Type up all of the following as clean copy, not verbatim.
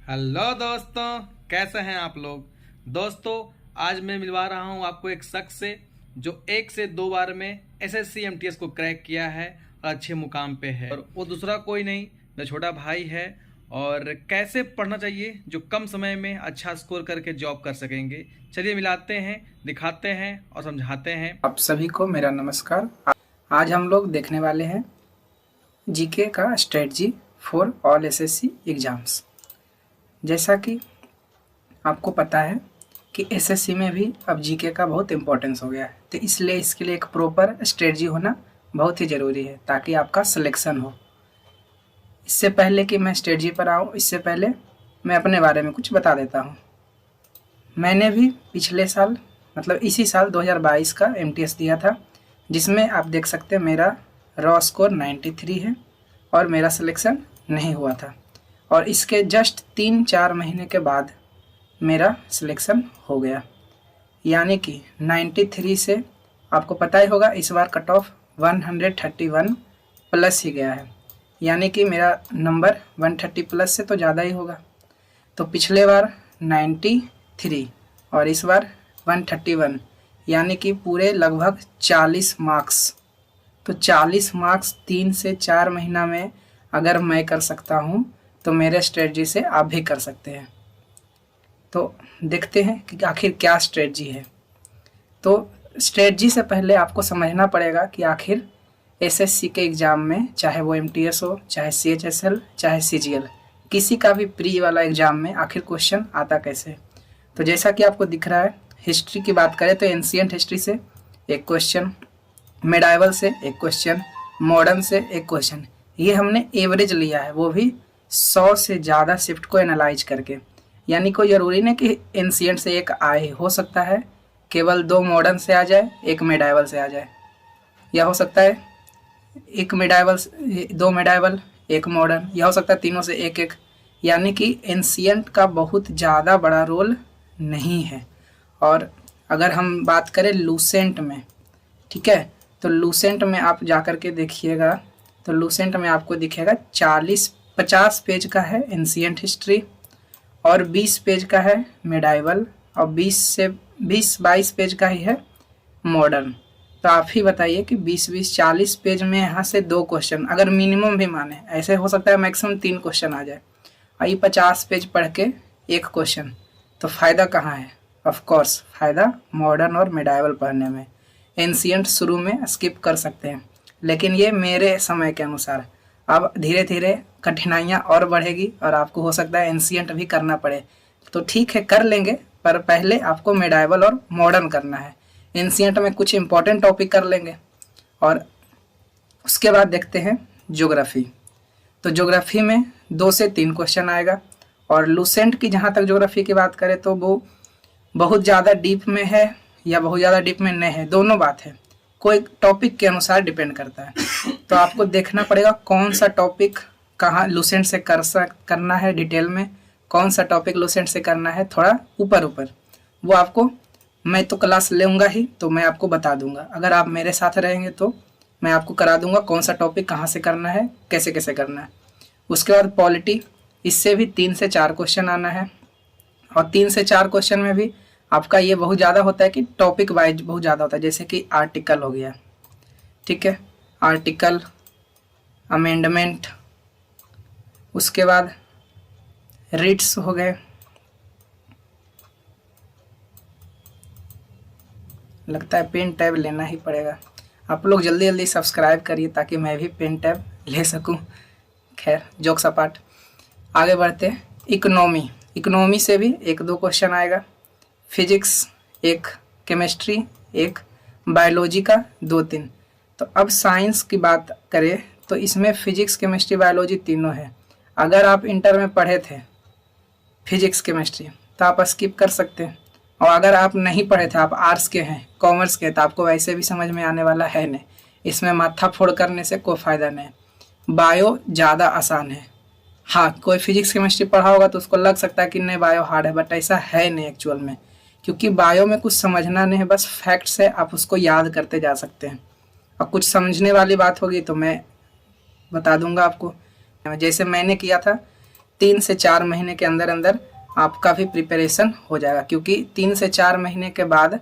Hello दोस्तों, कैसे हैं आप लोग। दोस्तों, आज मैं मिलवा रहा हूं आपको एक शख्स से जो 1 से 2 बार में एसएससी एमटीएस को क्रैक किया है और अच्छे मुकाम पे है। और वो दूसरा कोई नहीं, मेरा छोटा भाई है। और कैसे पढ़ना चाहिए जो कम समय में अच्छा स्कोर करके जॉब कर सकेंगे, चलिए मिलाते हैं, दिखाते हैं और समझाते हैं। आप सभी को मेरा नमस्कार। आज हम लोग देखने वाले हैं जीके का strategy for all SSC exams. जैसा कि आपको पता है कि एसएससी में भी अब जीके का बहुत इम्पोर्टेंस हो गया है, तो इसलिए इसके लिए एक प्रॉपर स्ट्रेटजी होना बहुत ही ज़रूरी है ताकि आपका सिलेक्शन हो। इससे पहले कि मैं स्ट्रेटजी पर आऊँ, इससे पहले मैं अपने बारे में कुछ बता देता हूँ। मैंने भी पिछले साल मतलब इसी साल 2022 का एमटीएस दिया था, जिसमें आप देख सकते हैं मेरा रॉ स्कोर 93 है और मेरा सिलेक्शन नहीं हुआ था। और इसके जस्ट 3-4 महीने के बाद मेरा सिलेक्शन हो गया, यानी कि 93 से आपको पता ही होगा इस बार कट ऑफ 131 प्लस ही गया है, यानी कि मेरा नंबर 130 प्लस से तो ज़्यादा ही होगा। तो पिछले बार 93 और इस बार 131, यानी कि पूरे लगभग 40 मार्क्स। तो 40 मार्क्स 3 से 4 महीना में अगर मैं कर सकता हूँ तो मेरे स्ट्रेटजी से आप भी कर सकते हैं। तो देखते हैं कि आखिर क्या स्ट्रेटजी है। तो स्ट्रेटजी से पहले आपको समझना पड़ेगा कि आखिर एसएससी के एग्ज़ाम में, चाहे वो एमटीएस हो, चाहे सीएचएसएल, चाहे सीजीएल, किसी का भी प्री वाला एग्ज़ाम में आखिर क्वेश्चन आता कैसे। तो जैसा कि आपको दिख रहा है, हिस्ट्री की बात करें तो एंशिएंट हिस्ट्री से एक क्वेश्चन, मेडाइवल से एक क्वेश्चन, मॉडर्न से एक क्वेश्चन। ये हमने एवरेज लिया है, वो भी 100 से ज़्यादा शिफ्ट को एनालाइज करके। यानी कोई ज़रूरी नहीं कि एंशिएंट से एक आए, हो सकता है केवल 2 मॉडर्न से आ जाए, एक मेडाइवल से आ जाए, या हो सकता है एक मेडाइवल, 2 मेडाइवल, एक मॉडर्न, या हो सकता है तीनों से एक एक। यानी कि एंशिएंट का बहुत ज़्यादा बड़ा रोल नहीं है। और अगर हम बात करें लूसेंट में, ठीक है, तो लूसेंट में आप जा कर के देखिएगा तो लूसेंट में आपको दिखेगा 50 पेज का है एंशिएंट हिस्ट्री और 20 पेज का है मेडाइवल और 20-22 पेज का ही है मॉडर्न। तो आप ही बताइए कि 20-40 पेज में यहाँ से 2 क्वेश्चन अगर मिनिमम भी माने, ऐसे हो सकता है मैक्सिमम 3 क्वेश्चन आ जाए, और ये 50 पेज पढ़ के एक क्वेश्चन, तो फ़ायदा कहाँ है। ऑफ कोर्स फ़ायदा मॉडर्न और मेडाइवल पढ़ने में। एंशिएंट शुरू में स्किप कर सकते हैं, लेकिन ये मेरे समय के अनुसार। अब धीरे धीरे कठिनाइयाँ और बढ़ेगी और आपको हो सकता है एंशिएंट भी करना पड़े, तो ठीक है कर लेंगे, पर पहले आपको मेडाइवल और मॉडर्न करना है। एंशिएंट में कुछ इंपॉर्टेंट टॉपिक कर लेंगे और उसके बाद देखते हैं ज्योग्राफी। तो ज्योग्राफी में 2 से 3 क्वेश्चन आएगा। और लूसेंट की जहाँ तक ज्योग्राफी की बात करें तो वो बहुत ज़्यादा डीप में है या बहुत ज़्यादा डीप में नहीं है, दोनों बात है, कोई टॉपिक के अनुसार डिपेंड करता है। तो आपको देखना पड़ेगा कौन सा टॉपिक कहाँ लूसेंट से करना है डिटेल में, कौन सा टॉपिक लूसेंट से करना है थोड़ा ऊपर ऊपर, वो आपको, मैं तो क्लास लूँगा ही तो मैं आपको बता दूंगा। अगर आप मेरे साथ रहेंगे तो मैं आपको करा दूंगा कौन सा टॉपिक कहाँ से करना है, कैसे कैसे करना है। उसके बाद पॉलिटी, इससे भी 3 से 4 क्वेश्चन आना है। और 3 से 4 क्वेश्चन में भी आपका ये बहुत ज़्यादा होता है कि टॉपिक वाइज बहुत ज़्यादा होता है, जैसे कि आर्टिकल हो गया, ठीक है, आर्टिकल, अमेंडमेंट, उसके बाद रिट्स हो गए। लगता है पेन टैब लेना ही पड़ेगा। आप लोग जल्दी जल्दी सब्सक्राइब करिए ताकि मैं भी पेन टैब ले सकूं। खैर जोक्स अपार्ट, आगे बढ़ते। इकोनॉमी, इकोनॉमी से भी 1-2 क्वेश्चन आएगा। फिजिक्स 1, केमिस्ट्री 1, बायोलॉजी का 2-3। तो अब साइंस की बात करें तो इसमें फिजिक्स, केमिस्ट्री, बायोलॉजी तीनों है। अगर आप इंटर में पढ़े थे फिजिक्स केमिस्ट्री तो आप स्किप कर सकते हैं, और अगर आप नहीं पढ़े थे, आप आर्ट्स के हैं, कॉमर्स के, तो आपको वैसे भी समझ में आने वाला है नहीं, इसमें माथा फोड़ करने से कोई फ़ायदा नहीं। बायो ज़्यादा आसान है। हाँ, कोई फिजिक्स केमिस्ट्री पढ़ा होगा तो उसको लग सकता है कि नहीं बायो हार्ड है, बट ऐसा है नहीं एक्चुअल में, क्योंकि बायो में कुछ समझना नहीं है, बस फैक्ट्स है, आप उसको याद करते जा सकते हैं। और कुछ समझने वाली बात होगी तो मैं बता दूंगा आपको, जैसे मैंने किया था 3 से 4 महीने के अंदर अंदर आपका भी प्रिपरेशन हो जाएगा, क्योंकि 3 से 4 महीने के बाद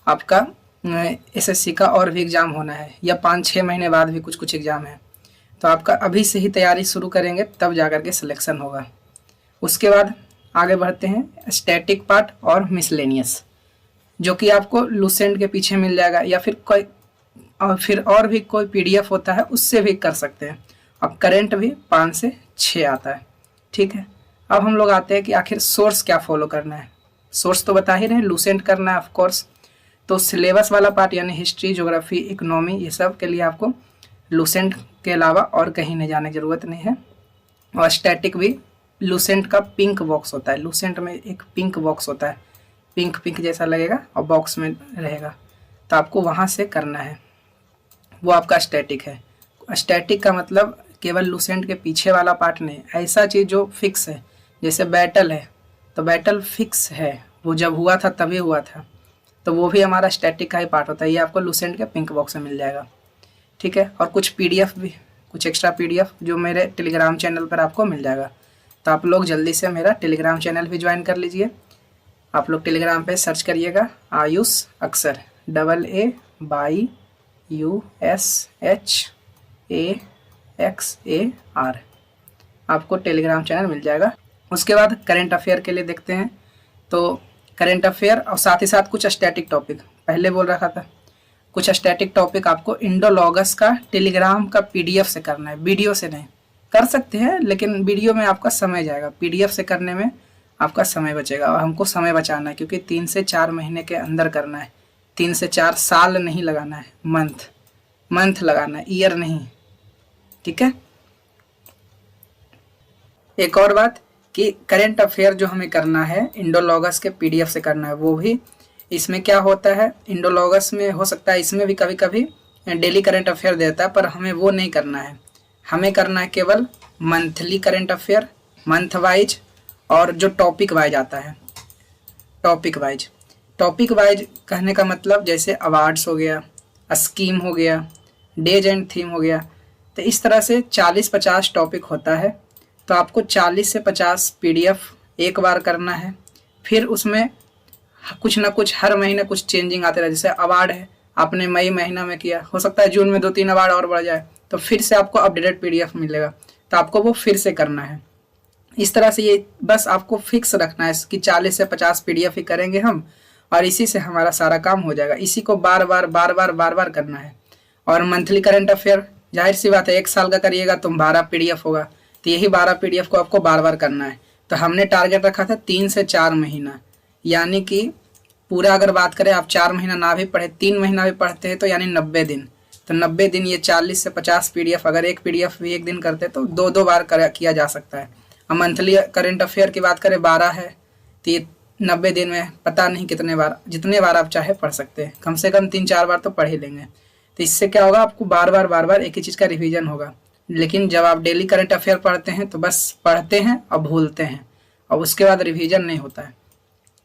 आपका एसएससी का और भी एग्ज़ाम होना है, या 5-6 महीने बाद भी कुछ कुछ एग्ज़ाम है। तो आपका अभी से ही तैयारी शुरू करेंगे तब जा कर के सिलेक्शन होगा। उसके बाद आगे बढ़ते हैं स्टैटिक पार्ट और मिसलेनियस, जो कि आपको लूसेंट के पीछे मिल जाएगा, या फिर और भी कोई पीडीएफ होता है उससे भी कर सकते हैं। अब करंट भी 5 से 6 आता है, ठीक है। अब हम लोग आते हैं कि आखिर सोर्स क्या फॉलो करना है। सोर्स तो बता ही रहे हैं, लूसेंट करना है ऑफ कोर्स। तो सिलेबस वाला पार्ट यानी हिस्ट्री, ज्योग्राफी, इकोनॉमी, ये सब के लिए आपको लूसेंट के अलावा और कहीं नहीं जाने की ज़रूरत नहीं है। और स्टैटिक भी लूसेंट का पिंक बॉक्स होता है, लूसेंट में एक पिंक बॉक्स होता है, पिंक जैसा लगेगा और बॉक्स में रहेगा, तो आपको वहाँ से करना है, वो आपका स्टैटिक है। स्टैटिक का मतलब केवल लूसेंट के पीछे वाला पार्ट नहीं, ऐसा चीज़ जो फिक्स है, जैसे बैटल है तो बैटल फिक्स है, वो जब हुआ था तभी हुआ था, तो वो भी हमारा स्टैटिक का ही पार्ट होता है। ये आपको लूसेंट के पिंक बॉक्स में मिल जाएगा, ठीक है। और कुछ पीडीएफ भी, कुछ एक्स्ट्रा पीडीएफ जो मेरे टेलीग्राम चैनल पर आपको मिल जाएगा। तो आप लोग जल्दी से मेरा टेलीग्राम चैनल भी ज्वाइन कर लीजिए। आप लोग टेलीग्राम पे सर्च करिएगा आयुष अक्षर, AAYUSHAXAR, आपको टेलीग्राम चैनल मिल जाएगा। उसके बाद करंट अफेयर के लिए देखते हैं, तो करंट अफेयर और साथ ही साथ कुछ स्टैटिक टॉपिक, पहले बोल रखा था कुछ स्टैटिक टॉपिक आपको इंडोलॉगस का टेलीग्राम का पीडीएफ से करना है, वीडियो से नहीं। कर सकते हैं लेकिन वीडियो में आपका समय जाएगा, पीडीएफ से करने में आपका समय बचेगा। और हमको समय बचाना है क्योंकि 3 से 4 महीने के अंदर करना है, 3 से 4 साल नहीं लगाना है, मंथ लगाना है, ईयर नहीं, ठीक है। एक और बात कि करंट अफेयर जो हमें करना है इंडोलॉगस के पीडीएफ से करना है, वो भी इसमें क्या होता है, इंडोलॉगस में हो सकता है इसमें भी कभी कभी डेली करंट अफेयर देता है, पर हमें वो नहीं करना है। हमें करना है केवल monthly current affair, month wise, और जो टॉपिक वाइज आता है, टॉपिक वाइज कहने का मतलब जैसे अवार्ड्स हो गया, स्कीम हो गया, डेज एंड थीम हो गया, तो इस तरह से 40-50 टॉपिक होता है। तो आपको 40 से 50 पीडीएफ एक बार करना है, फिर उसमें कुछ ना कुछ हर महीने कुछ चेंजिंग आते रहे। जैसे अवार्ड है, आपने मई महीना में किया, हो सकता है जून में 2-3 अवार्ड और बढ़ जाए, तो फिर से आपको अपडेटेड पीडीएफ मिलेगा, तो आपको वो फिर से करना है। इस तरह से ये बस आपको फिक्स रखना है कि 40 से 50 पीडीएफ ही करेंगे हम, और इसी से हमारा सारा काम हो जाएगा। इसी को बार बार करना है। और मंथली करंट अफेयर जाहिर सी बात है, 1 साल का करिएगा तो 12 पीडीएफ होगा, तो यही 12 पीडीएफ को आपको बार बार करना है। तो हमने टारगेट रखा था 3 से 4 महीना, यानी कि पूरा अगर बात करें आप 4 महीना ना भी पढ़े, 3 महीना भी पढ़ते हैं तो यानी 90 दिन, तो 90 दिन ये 40 से 50 पीडीएफ, अगर एक पीडीएफ भी एक दिन करते तो 2-2 बार किया जा सकता है। अब मंथली करंट अफेयर की बात करें 12 है, तो ये 90 दिन में पता नहीं कितने बार, जितने बार आप चाहे पढ़ सकते हैं, कम से कम 3-4 बार तो पढ़ ही लेंगे। तो इससे क्या होगा, आपको बार बार एक ही चीज़ का रिवीजन होगा। लेकिन जब आप डेली करंट अफेयर पढ़ते हैं तो बस पढ़ते हैं और भूलते हैं, और उसके बाद रिवीजन नहीं होता है।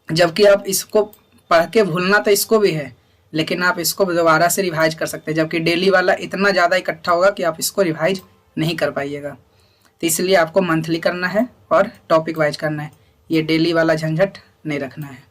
जबकि आप इसको पढ़ के भूलना तो इसको भी है, लेकिन आप इसको दोबारा से रिवाइज कर सकते हैं, जबकि डेली वाला इतना ज़्यादा इकट्ठा होगा कि आप इसको रिवाइज नहीं कर पाइएगा। तो इसलिए आपको मंथली करना है और टॉपिक वाइज करना है, ये डेली वाला झंझट नहीं रखना है।